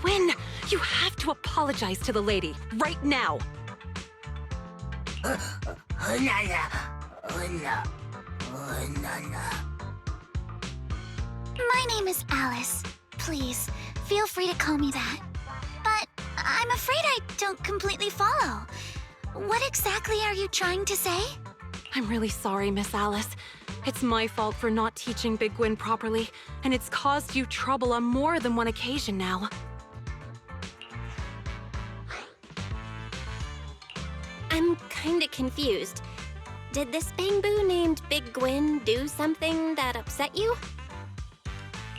Gwyn, you have to apologize to the lady, right now. My name is Alice. Please, feel free to call me that. But I'm afraid I don't completely follow. What exactly are you trying to say? I'm really sorry, Miss Alice. It's my fault for not teaching Big Gwyn properly, and it's caused you trouble on more than one occasion now. I'm kinda confused. Did this bamboo named Big Gwyn do something that upset you?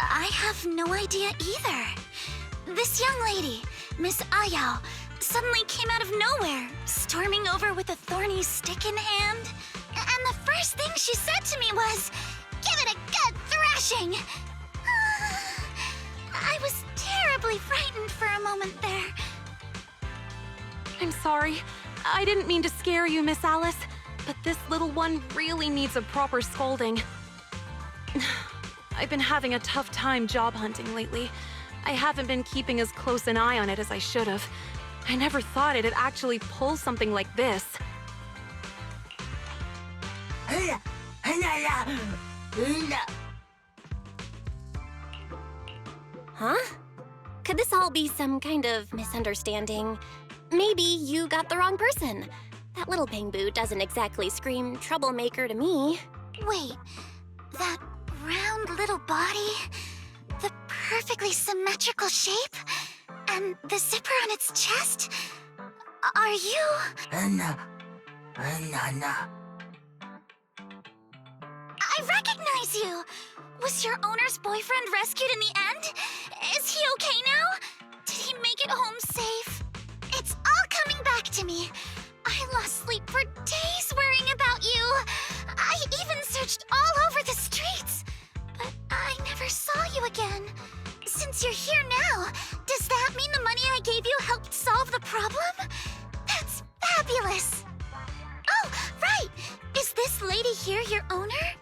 I have no idea either. This young lady, Miss Ayao, suddenly came out of nowhere, storming over with a thorny stick in hand. And the first thing she said to me was, "Give it a good thrashing!" I was terribly frightened for a moment there. I'm sorry. I didn't mean to scare you, Miss Alice, but this little one really needs a proper scolding. I've been having a tough time job hunting lately. I haven't been keeping as close an eye on it as I should have. I never thought it'd actually pull something like this. Huh? Could this all be some kind of misunderstanding? Maybe you got the wrong person. That little bamboo doesn't exactly scream troublemaker to me. Wait, that round little body, the perfectly symmetrical shape, and the zipper on its chest? Are you... I recognize you! Was your owner's boyfriend rescued in the end? Is he okay now? Did he make it home safe? It's all coming back to me. I lost sleep for days worrying about you. I even searched all over the streets, but I never saw you again. Since you're here now, does that mean the money I gave you helped solve the problem? That's fabulous! Oh, right! Is this lady here your owner?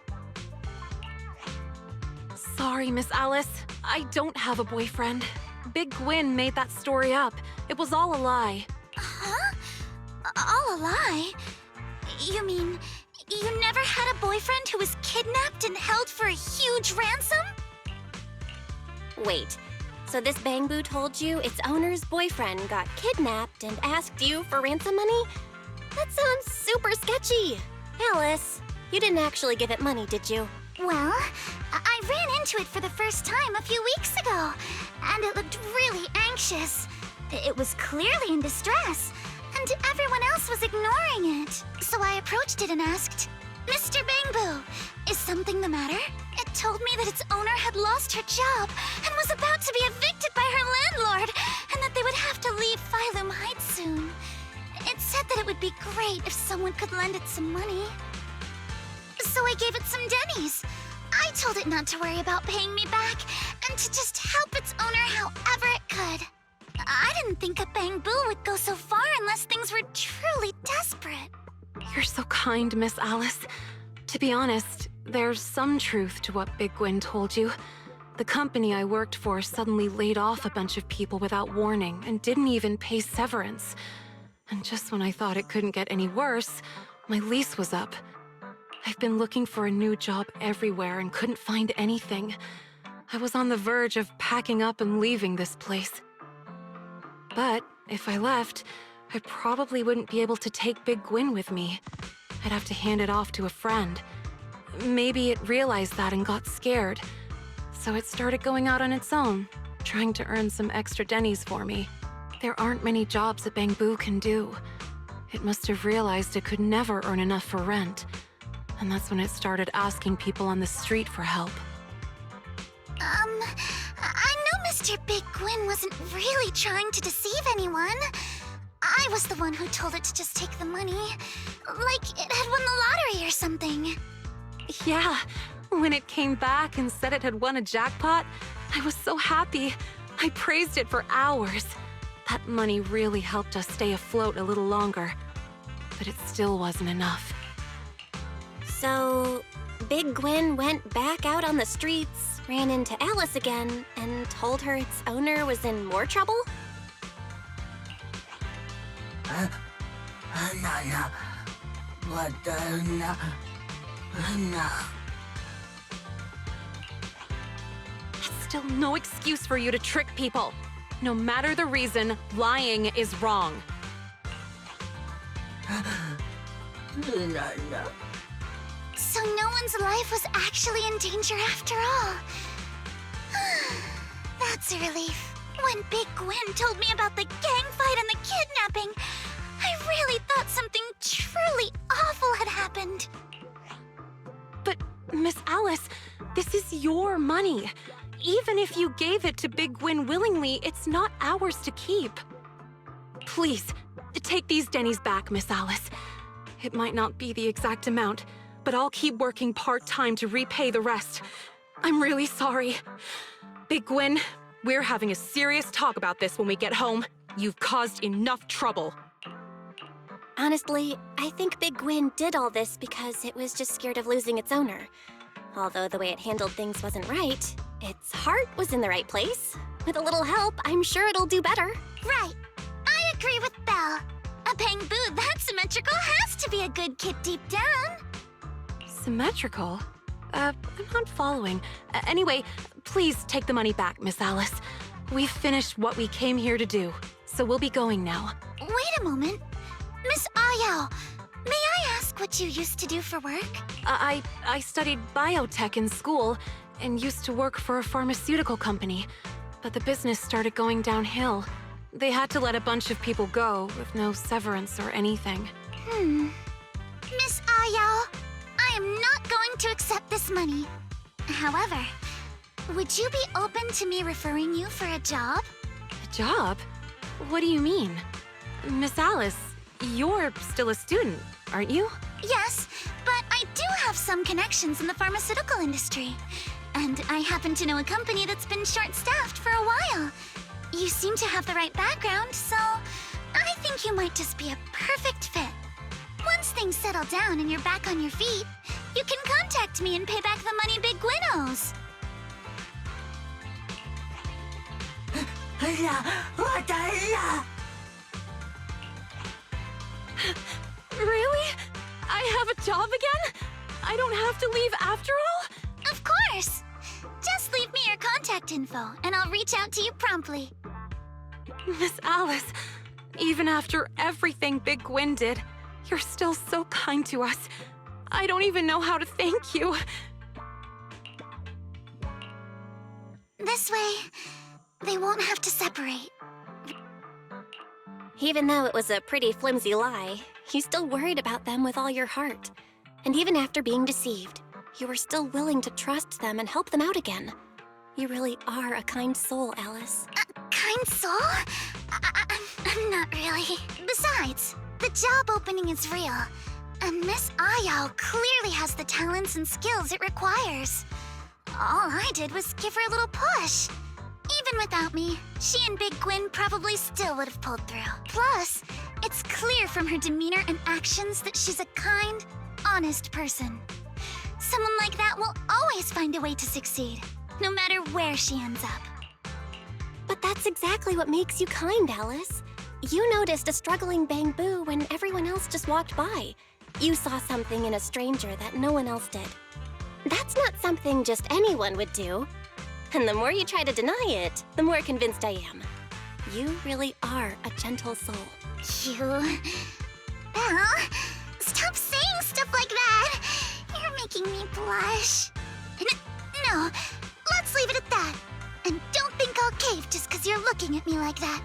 Sorry, Miss Alice. I don't have a boyfriend. Big Gwyn made that story up. It was all a lie. Huh? All a lie? You mean you never had a boyfriend who was kidnapped and held for a huge ransom? Wait, so this bamboo told you its owner's boyfriend got kidnapped and asked you for ransom money? That sounds super sketchy. Alice, you didn't actually give it money, did you? Well, I ran into it for the first time a few weeks ago, and it looked really anxious. It was clearly in distress, and everyone else was ignoring it. So I approached it and asked, "Mr. Bamboo, is something the matter?" It told me that its owner had lost her job and was about to be evicted by her landlord, and that they would have to leave Phylum Heights soon. It said that it would be great if someone could lend it some money. So I gave it some dennies. I told it not to worry about paying me back, and to just help its owner however it could. I didn't think a bamboo would go so far unless things were truly desperate. You're so kind, Miss Alice. To be honest, there's some truth to what Big Gwyn told you. The company I worked for suddenly laid off a bunch of people without warning and didn't even pay severance. And just when I thought it couldn't get any worse, my lease was up. I've been looking for a new job everywhere and couldn't find anything. I was on the verge of packing up and leaving this place. But if I left, I probably wouldn't be able to take Big Gwyn with me. I'd have to hand it off to a friend. Maybe it realized that and got scared. So it started going out on its own, trying to earn some extra dennies for me. There aren't many jobs a bamboo can do. It must have realized it could never earn enough for rent. And that's when it started asking people on the street for help. I know Mr. Big Gwyn wasn't really trying to deceive anyone. I was the one who told it to just take the money. Like it had won the lottery or something. Yeah, when it came back and said it had won a jackpot, I was so happy. I praised it for hours. That money really helped us stay afloat a little longer. But it still wasn't enough. So, Big Gwyn went back out on the streets, ran into Alice again and told her its owner was in more trouble? No. But, no. That's still no excuse for you to trick people. No matter the reason, lying is wrong. No. So no one's life was actually in danger after all. That's a relief. When Big Gwen told me about the gang fight and the kidnapping, I really thought something truly awful had happened. But, Miss Alice, this is your money. Even if you gave it to Big Gwen willingly, it's not ours to keep. Please, take these Denny's back, Miss Alice. It might not be the exact amount, but I'll keep working part-time to repay the rest. I'm really sorry. Big Gwen, we're having a serious talk about this when we get home. You've caused enough trouble. Honestly, I think Big Gwen did all this because it was just scared of losing its owner. Although the way it handled things wasn't right, its heart was in the right place. With a little help, I'm sure it'll do better. Right. I agree with Belle. A Bangboo that symmetrical has to be a good kid deep down. Symmetrical? I'm not following. Anyway, please take the money back, Miss Alice. We've finished what we came here to do, so we'll be going now. Wait a moment. Miss Ayao, may I ask what you used to do for work? I studied biotech in school and used to work for a pharmaceutical company, but the business started going downhill. They had to let a bunch of people go with no severance or anything. Miss Ayao, I am not going to accept this money. However, would you be open to me referring you for a job? A job? What do you mean? Miss Alice, you're still a student, aren't you? Yes, but I do have some connections in the pharmaceutical industry. And I happen to know a company that's been short-staffed for a while. You seem to have the right background, so I think you might just be a perfect fit. Once things settle down and you're back on your feet, you can contact me and pay back the money Big Gwen owes. Really? I have a job again? I don't have to leave after all? Of course! Just leave me your contact info, and I'll reach out to you promptly. Miss Alice, even after everything Big Gwen did, you're still so kind to us. I don't even know how to thank you. This way, they won't have to separate. Even though it was a pretty flimsy lie, you still worried about them with all your heart. And even after being deceived, you were still willing to trust them and help them out again. You really are a kind soul, Alice. Kind soul? I'm not really. Besides, the job opening is real. And Miss Ayao clearly has the talents and skills it requires. All I did was give her a little push. Even without me, she and Big Gwen probably still would have pulled through. Plus, it's clear from her demeanor and actions that she's a kind, honest person. Someone like that will always find a way to succeed, no matter where she ends up. But that's exactly what makes you kind, Alice. You noticed a struggling Bangboo when everyone else just walked by. You saw something in a stranger that no one else did. That's not something just anyone would do. And the more you try to deny it, the more convinced I am. You really are a gentle soul. You... Belle, stop saying stuff like that! You're making me blush. No, let's leave it at that. And don't think I'll cave just because you're looking at me like that.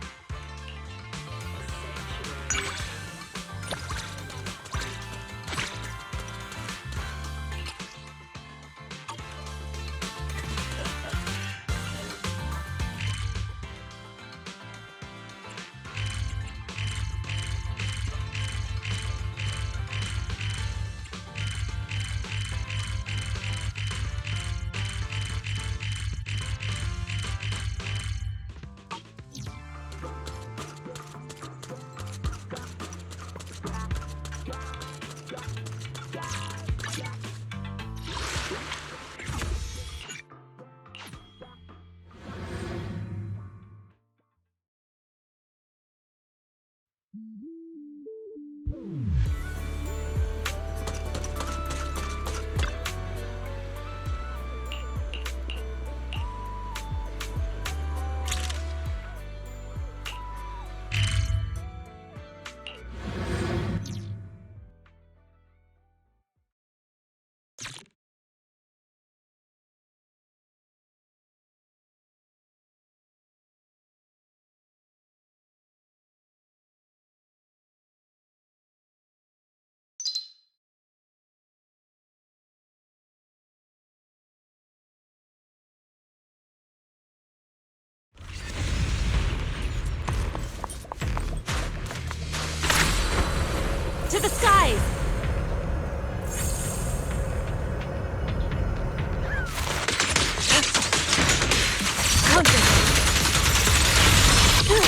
the skies!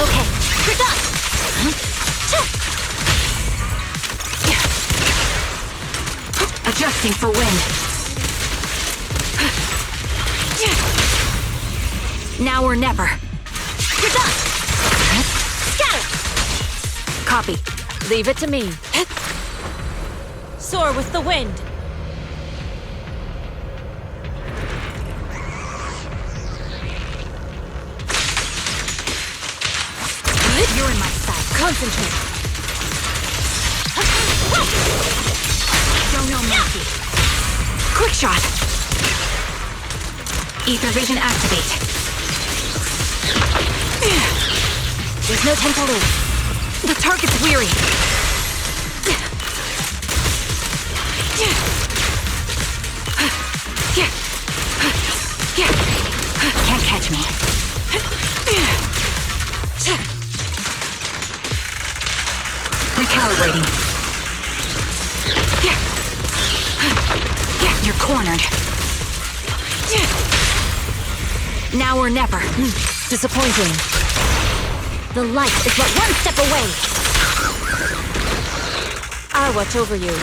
Okay, you're done! Adjusting for wind. Now or never. You're done! Scatter! Copy. Leave it to me. Soar with the wind! You're in my sight. Concentrate! Show no mercy. Quick shot. Ether vision activate. There's no time to lose. The target's weary. Can't catch me. Recalibrating. You're cornered. Now or never. Disappointing. The light is but one step away. I watch over you.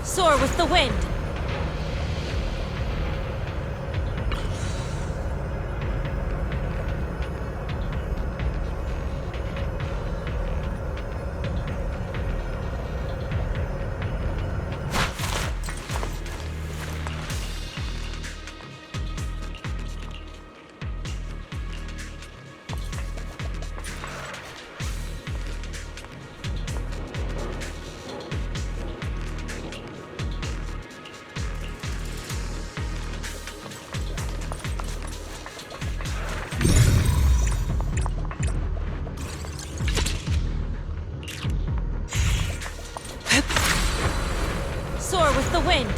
Soar with the wind. Soar with the wind.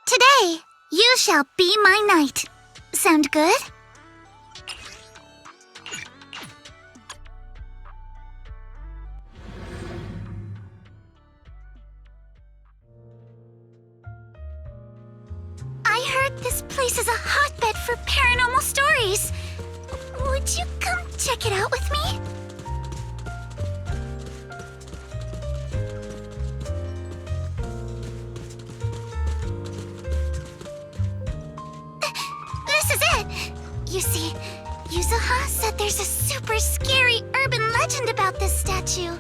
Today, you shall be my knight. Sound good? place is a hotbed for paranormal stories. Would you come check it out with me? This is it! You see, Yuzuha said there's a super scary urban legend about this statue.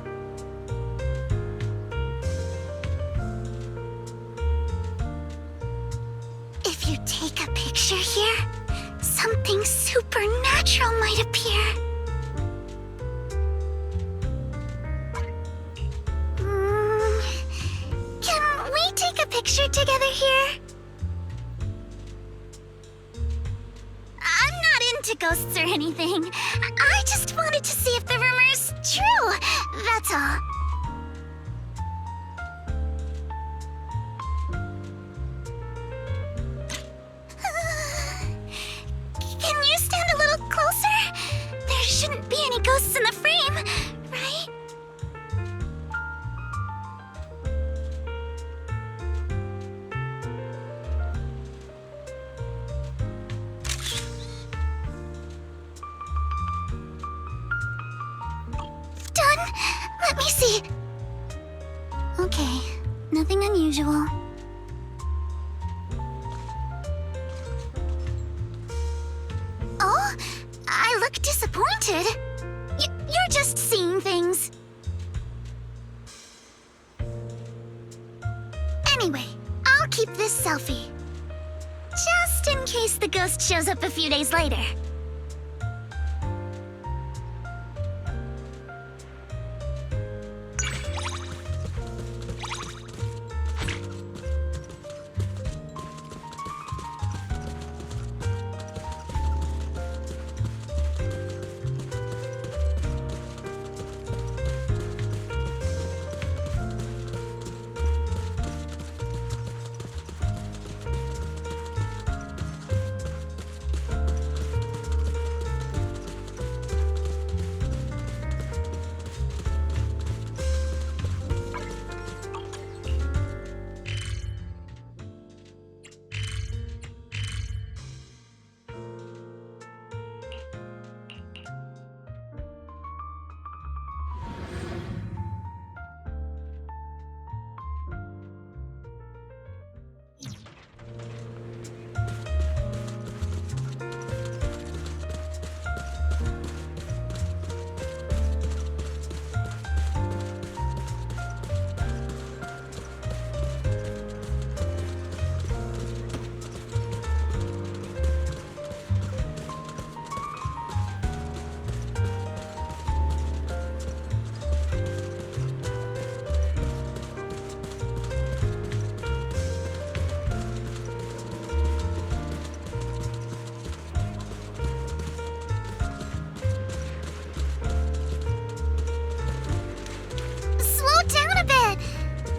If you take a picture here, something supernatural might appear. Can we take a picture together here? I'm not into ghosts or anything. I just wanted to see if the rumor is true. That's all. Can you stand a little closer? There shouldn't be any ghosts in the frame, right? Done. Let me see. Okay, nothing unusual. Oh, I look disappointed. You're just seeing things. Anyway, I'll keep this selfie. Just in case the ghost shows up a few days later.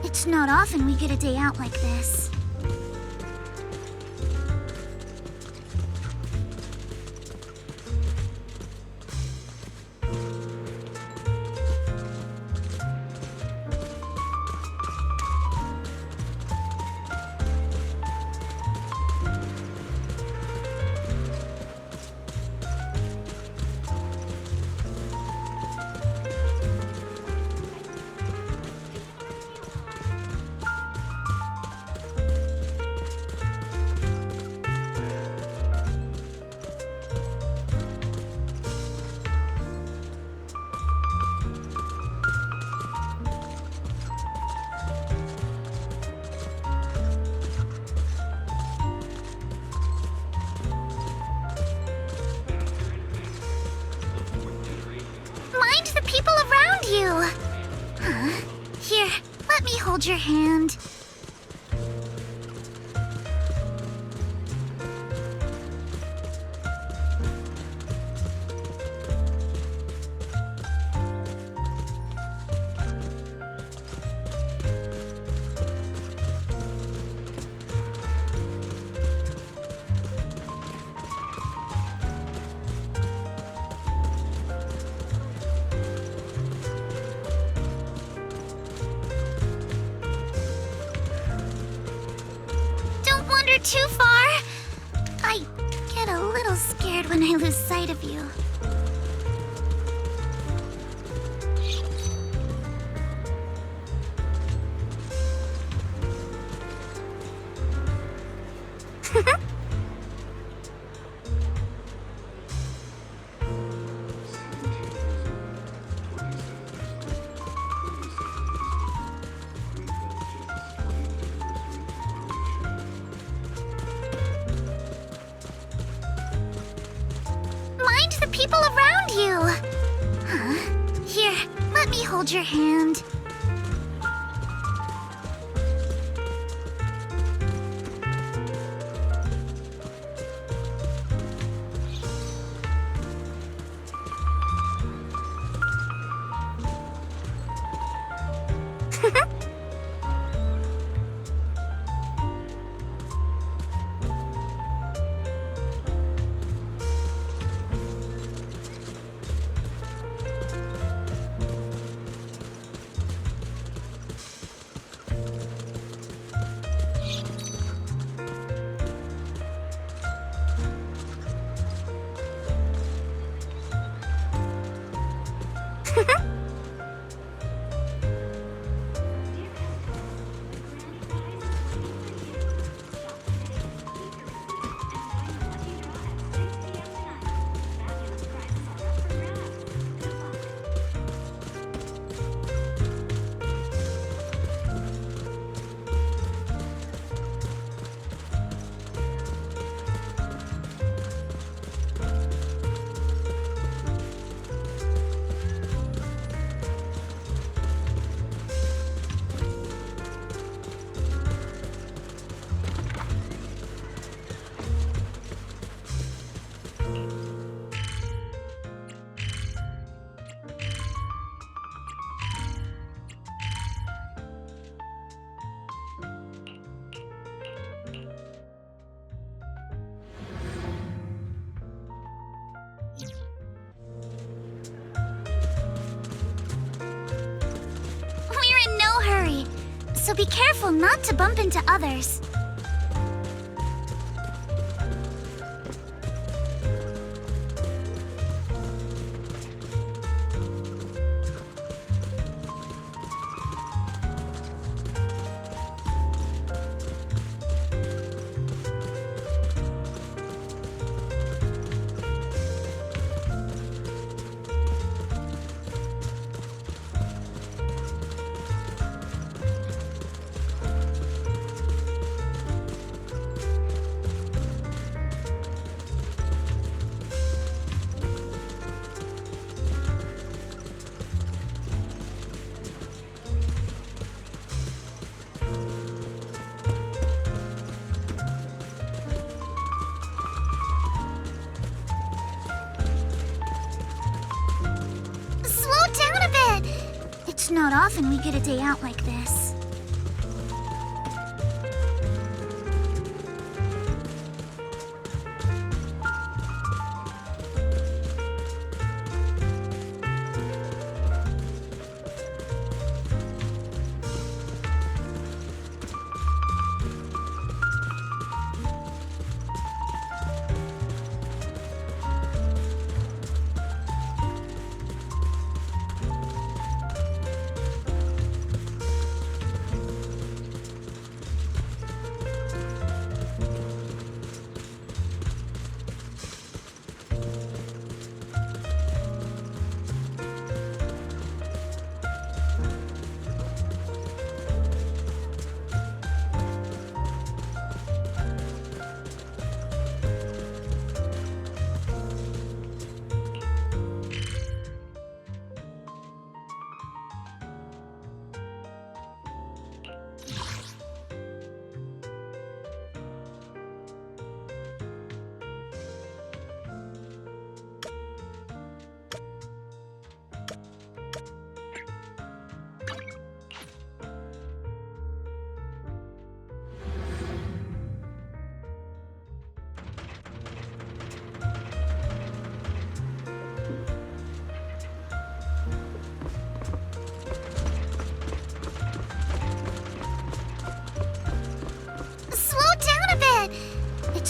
It's not often we get a day out like this. Mind the people around you! Huh? Here, let me hold your hand. Too far? get a little scared when I lose sight of you. Mind the people around you! Huh? Here, let me hold your hand. So be careful not to bump into others. It's not often we get a day out like this.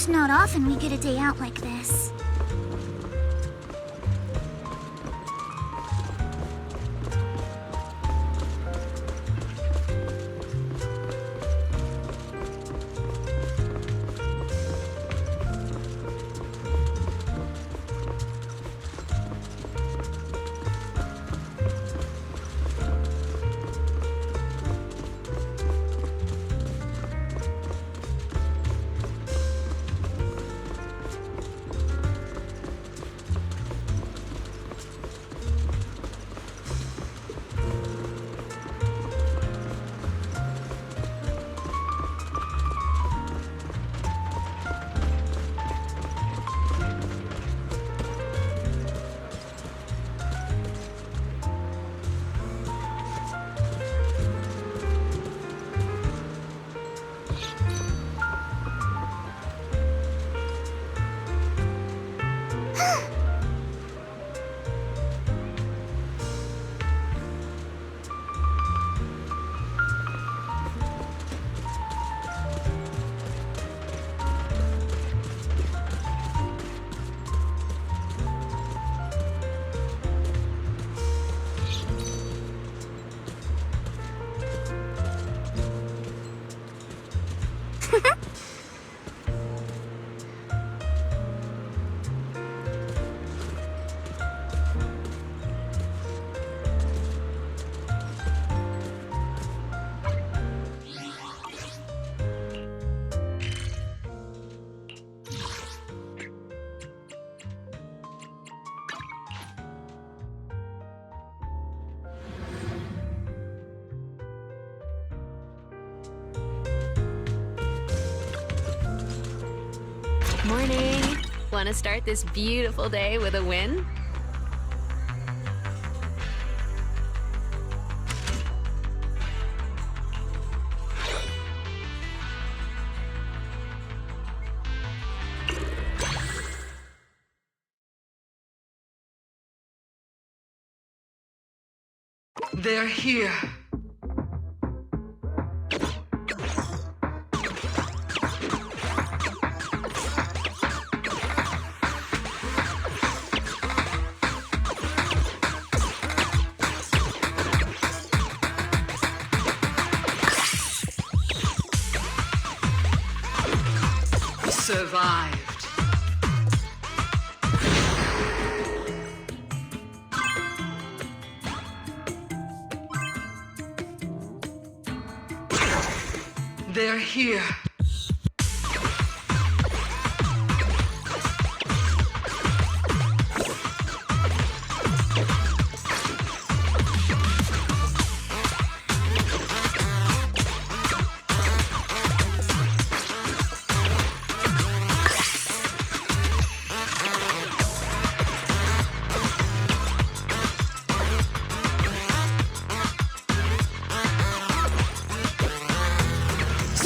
It's not often we get a day out like this. Morning! Want to start this beautiful day with a win? They're here. Survived. They're here.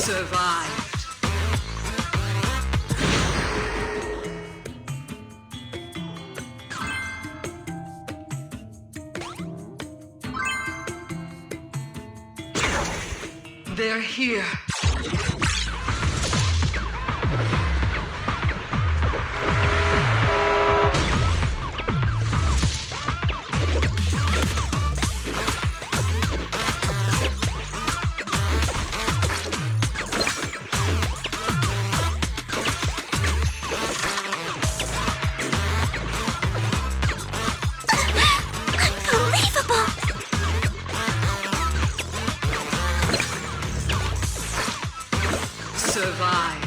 Survived. They're here. Survived.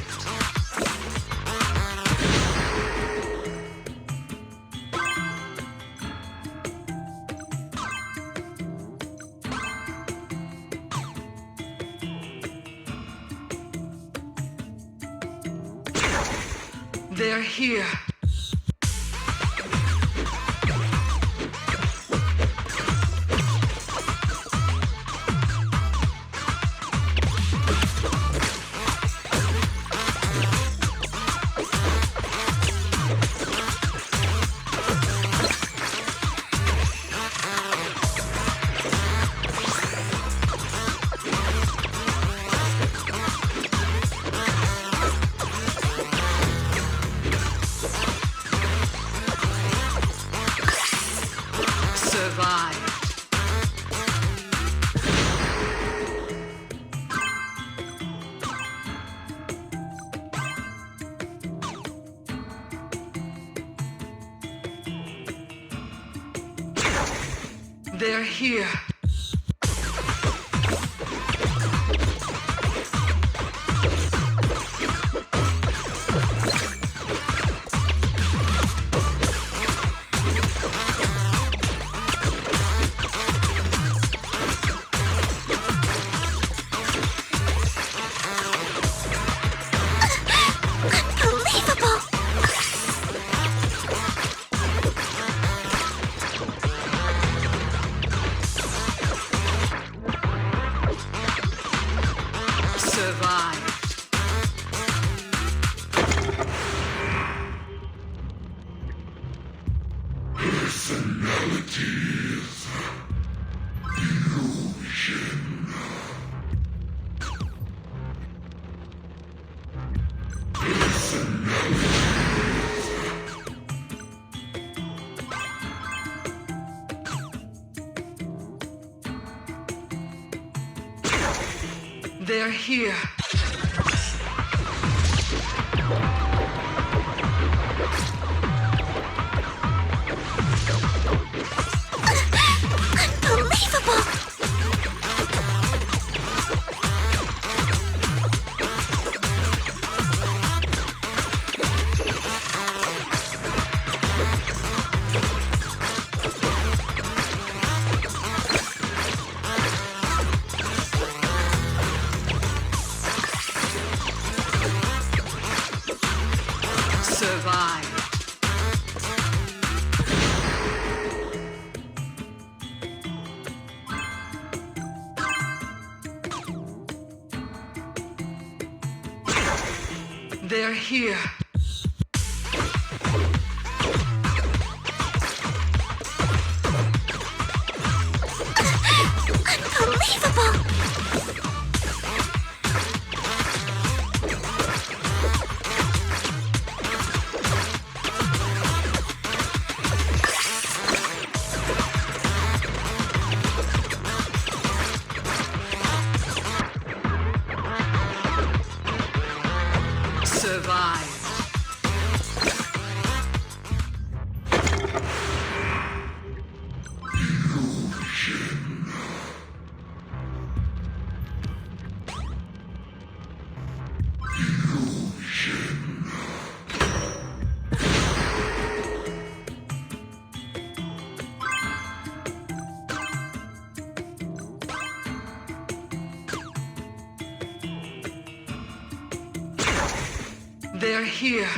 They're here. They're here. They're here. They're here. They're here.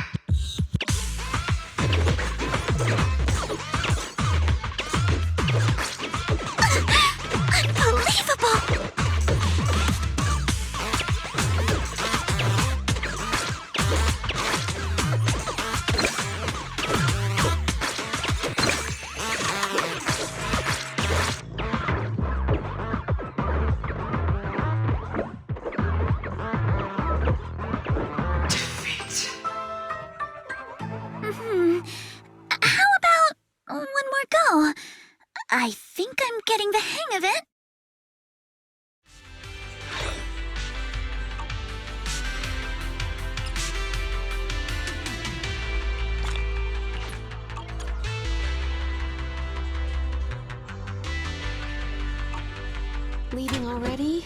I think I'm getting the hang of it. Leaving already?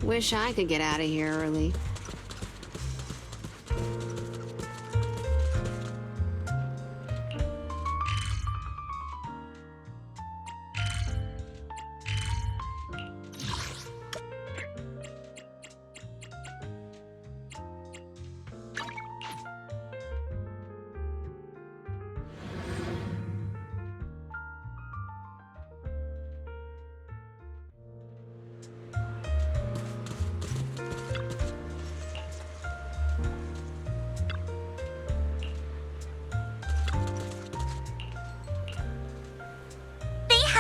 Wish I could get out of here early.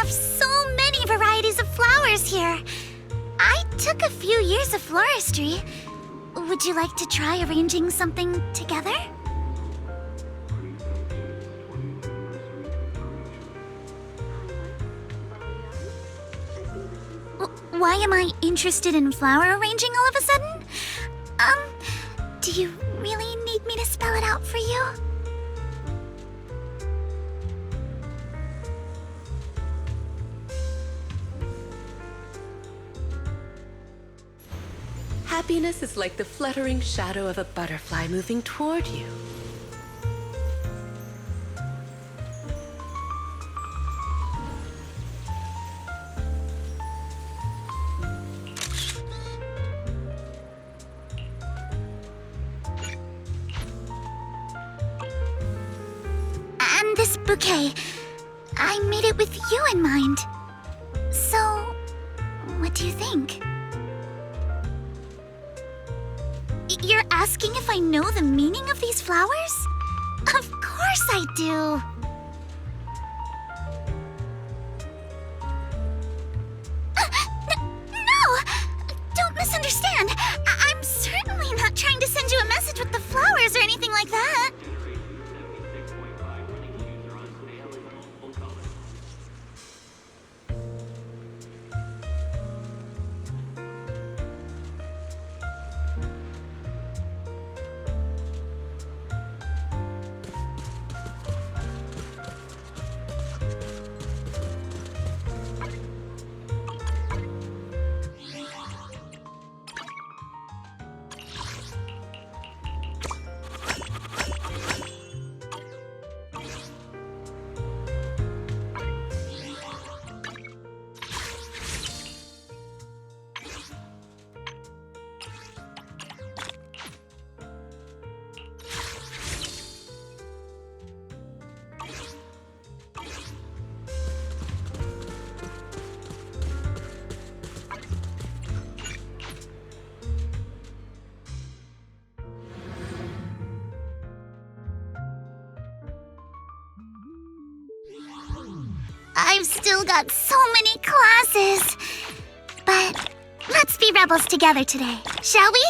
So many varieties of flowers here. I took a few years of floristry. Would you like to try arranging something together? Why am I interested in flower arranging all of a sudden? Do you really need me to spell it out for you? Happiness is like the fluttering shadow of a butterfly moving toward you. And this bouquet, I made it with you in mind. So, what do you think? You're asking if I know the meaning of these flowers? Of course I do. No! Don't misunderstand. I'm certainly not trying to send you a message with the flowers or anything like that. I've still got so many classes. But let's be rebels together today, shall we?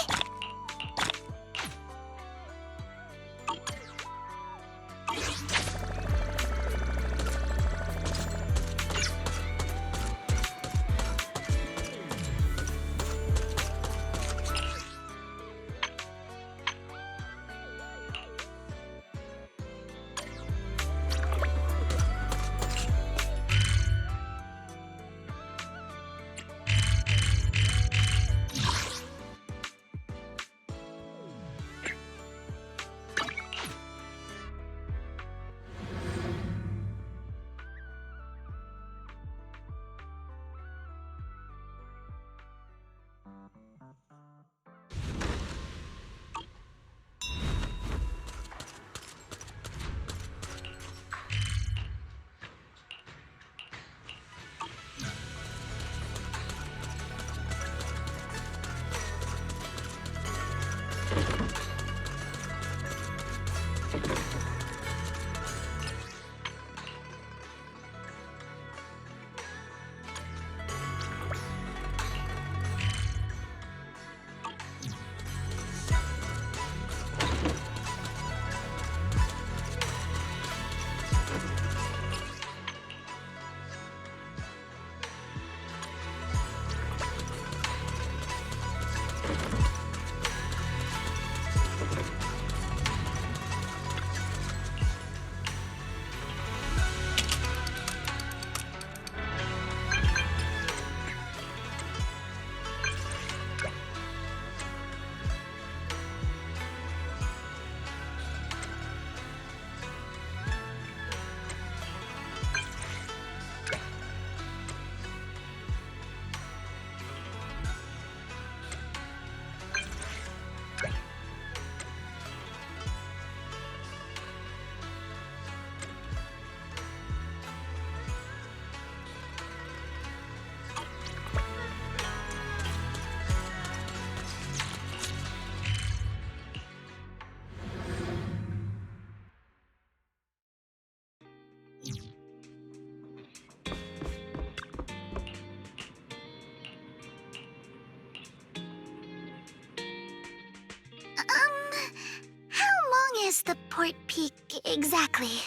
Is the port peak exactly?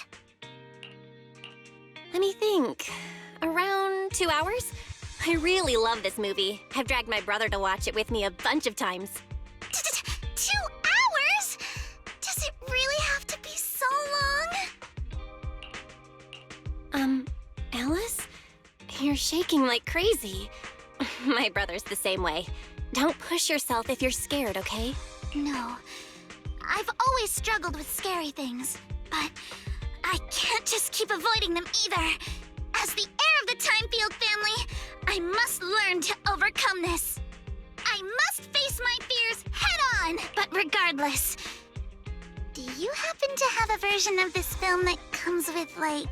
Let me think. Around 2 hours? I really love this movie. I've dragged my brother to watch it with me a bunch of times. 2 hours? Does it really have to be so long? Alice? You're shaking like crazy. My brother's the same way. Don't push yourself if you're scared, okay? No. I've always struggled with scary things, but I can't just keep avoiding them either. As the heir of the Thymefield family, I must learn to overcome this. I must face my fears head-on! But regardless, do you happen to have a version of this film that comes with, like,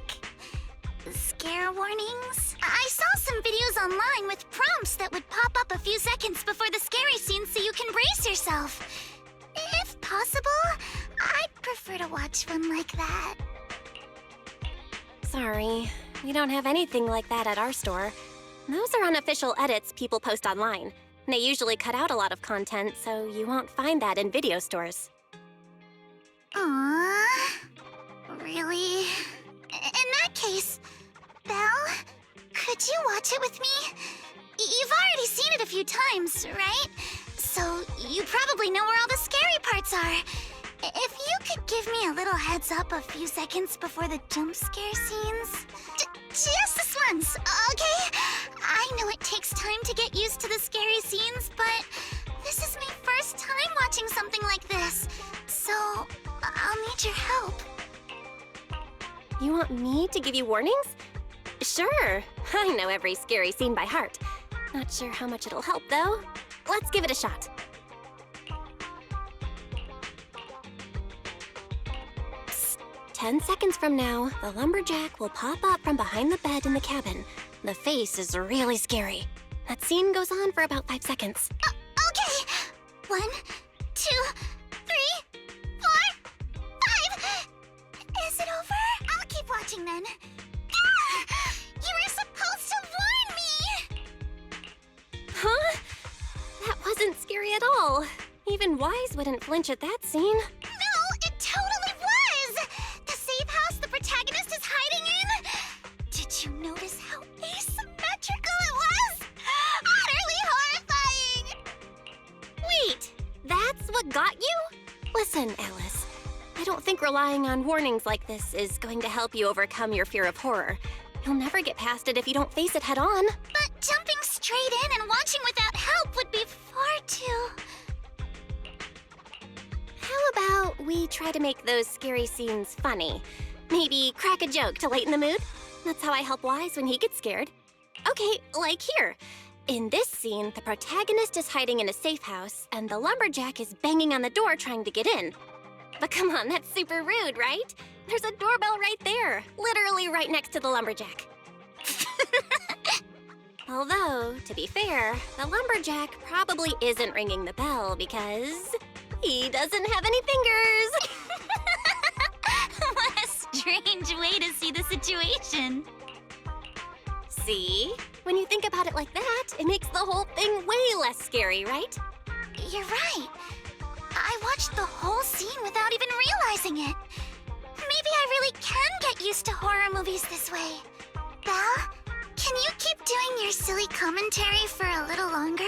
scare warnings? I saw some videos online with prompts that would pop up a few seconds before the scary scene so you can brace yourself. If possible, I'd prefer to watch one like that. Sorry, we don't have anything like that at our store. Those are unofficial edits people post online. They usually cut out a lot of content, so you won't find that in video stores. Aww. Really? In that case, Belle, could you watch it with me? You've already seen it a few times, right? So you probably know where all the scary parts are. If you could give me a little heads up a few seconds before the jump scare scenes. Just this once, okay? I know it takes time to get used to the scary scenes, but this is my first time watching something like this. So I'll need your help. You want me to give you warnings? Sure, I know every scary scene by heart. Not sure how much it'll help, though. Let's give it a shot. Psst. 10 seconds from now, the lumberjack will pop up from behind the bed in the cabin. The face is really scary. That scene goes on for about 5 seconds. Okay. 1, 2, 3, 4, 5. Is it over? I'll keep watching then. You were supposed to warn me! Huh? That wasn't scary at all. Even Wise wouldn't flinch at that scene. No, it totally was! The safe house the protagonist is hiding in? Did you notice how asymmetrical it was? Utterly horrifying! Wait, that's what got you? Listen, Alice, I don't think relying on warnings like this is going to help you overcome your fear of horror. You'll never get past it if you don't face it head on. But jumping straight in and watching without help would be far too... How about we try to make those scary scenes funny? Maybe crack a joke to lighten the mood? That's how I help Wise when he gets scared. Okay, like here. In this scene, the protagonist is hiding in a safe house, and the lumberjack is banging on the door trying to get in. But come on, that's super rude, right? There's a doorbell right there, literally right next to the lumberjack. Although, to be fair, the lumberjack probably isn't ringing the bell because he doesn't have any fingers. What a strange way to see the situation. See? When you think about it like that, it makes the whole thing way less scary, right? You're right. I watched the whole scene without even realizing it. Maybe I really can get used to horror movies this way. Belle, can you keep doing your silly commentary for a little longer?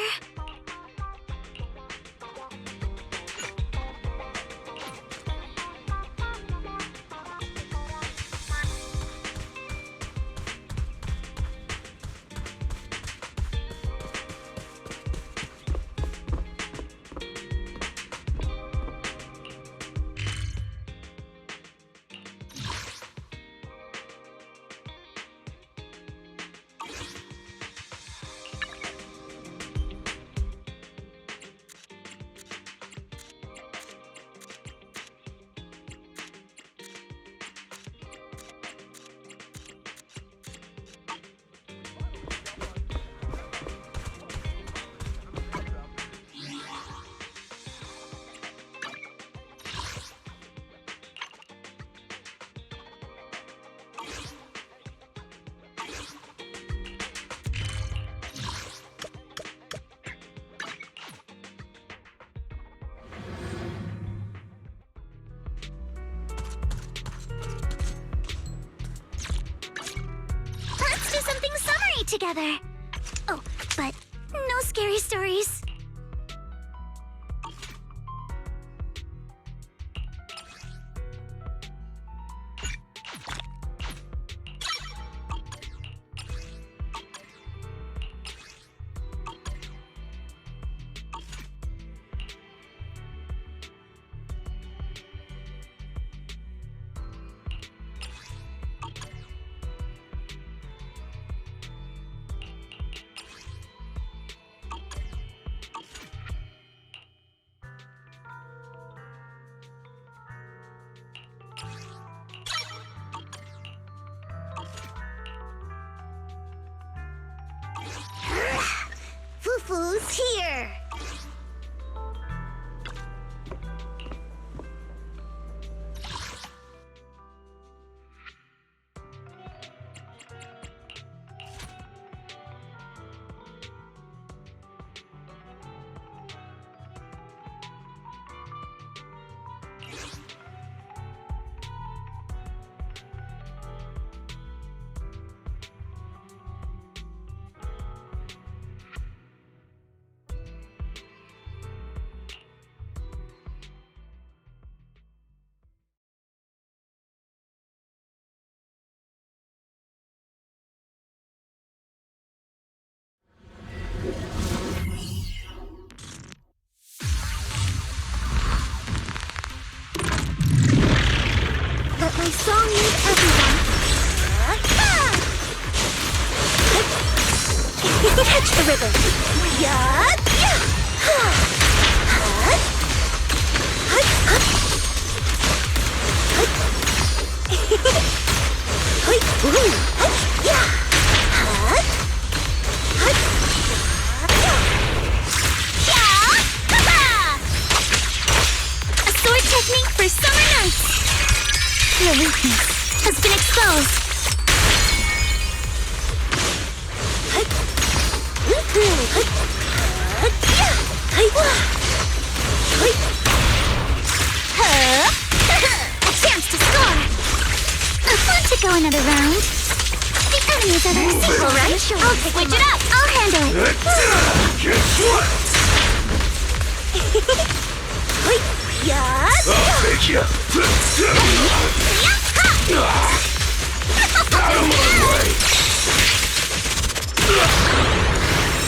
Let's do something summery together. Oh, but no scary stories. Who's here? Let my song lead everyone. Catch the rhythm. A sword technique for summer nights. Your weakness has been exposed. A chance to score. Fun to go another round. The enemies are very simple, right? I'll switch it up. I'll handle it. Guess what? I'll take you. Out of my way.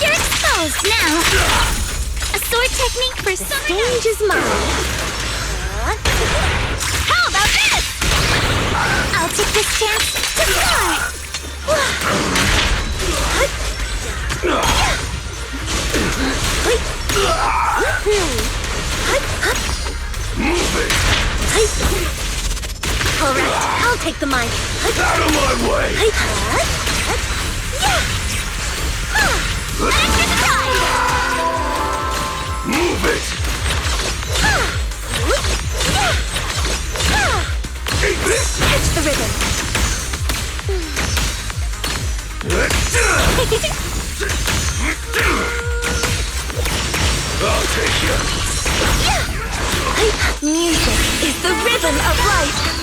You're exposed now. A sword technique for summer. The stage is mine. How about this? I'll take this chance to fly. Move it. All right, I'll take the mic. Out of my way. Move it. Take this. Catch the rhythm. I'll take you. Music is the rhythm of life.